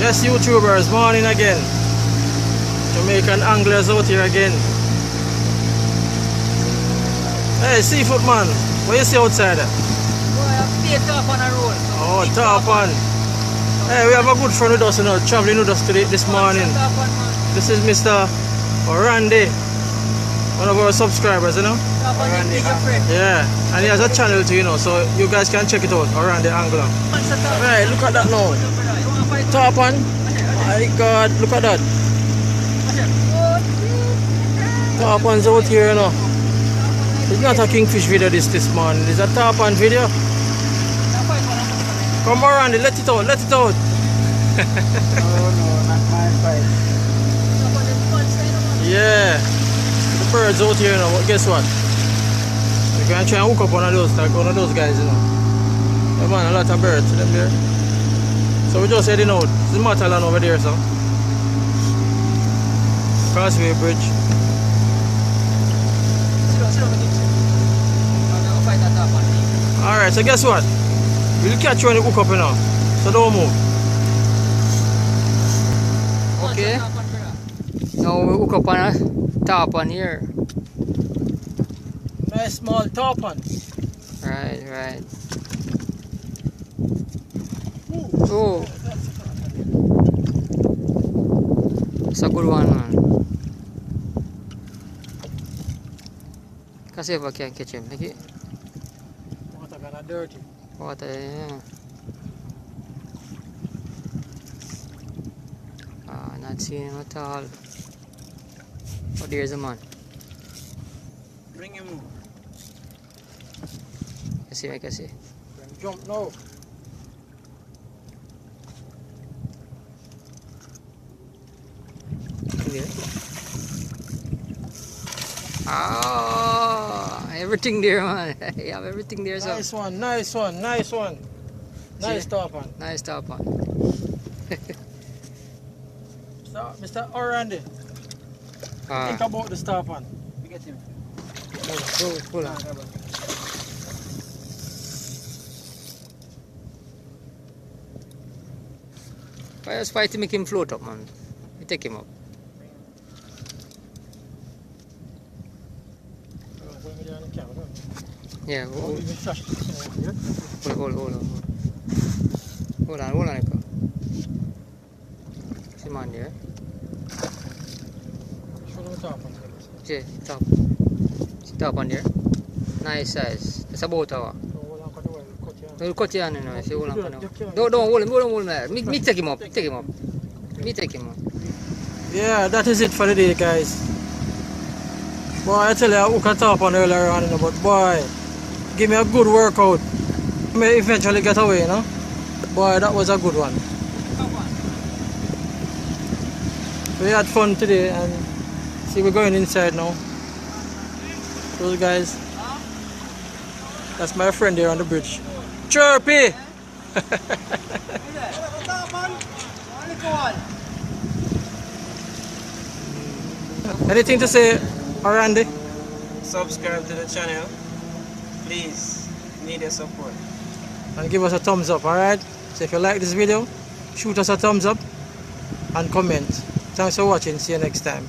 Yes, YouTubers, morning again. Jamaican anglers out here again. Hey, seafood man, what you see outside there? Tarpon a roll. Oh, tarpon. Hey, we have a good friend with us, you know, traveling with us today this morning. This is Mr. Randy, one of our subscribers, you know. Randy, yeah, and he has a channel too, you know, so you guys can check it out, Randy Angler. Right, look at that now. Tarpon. My God, look at that. Tarpon's out here, you know. It's not a kingfish video this morning, it's a tarpon video. Come on, Randy, let it out, let it out. Oh no, not my fight. Yeah, the birds out here, you know. Guess what? We're gonna try and hook up one of those, like one of those guys, you know. Yeah, man, a lot of birds, them there. So we're just heading out. There's a Matalan over there, so. Causeway Bridge. Alright, so guess what? We'll catch you when you hook up, you know. So don't move. Okay. Now we hook up on a tarpon here. Nice small tarpon. Right. Oh. It's a good one, man. Let's see if I can catch him. Okay. Water kinda dirty. Water, yeah. Not seeing him at all. Oh, there's a man. Bring him. I can see. Jump now. There. Oh, everything there, man. You have everything there. So. Nice one. Nice tarpon. Nice tarpon. Mr. Randy, think about the tarpon. We get him. Hold on. I just fight to make him float up, man. We take him up. Yeah, hold on. See man there. Show them the tarpon. See, tarpon there. Nice size. It's about our. We'll cut you on, you know, if you hold on. Don't hold him. Me take him up. Me take him up. Yeah, that is it for the day, guys. Boy, I tell you, I hooked a tarpon earlier on, you know, but boy, give me a good workout. I may eventually get away, you know. Boy, that was a good one. We had fun today, and see, we're going inside now. Those guys. That's my friend there on the bridge. Chirpy! Anything to say, Randy? Subscribe to the channel, please. Need your support. And give us a thumbs up, alright? So if you like this video, shoot us a thumbs up and comment. Thanks for watching. See you next time.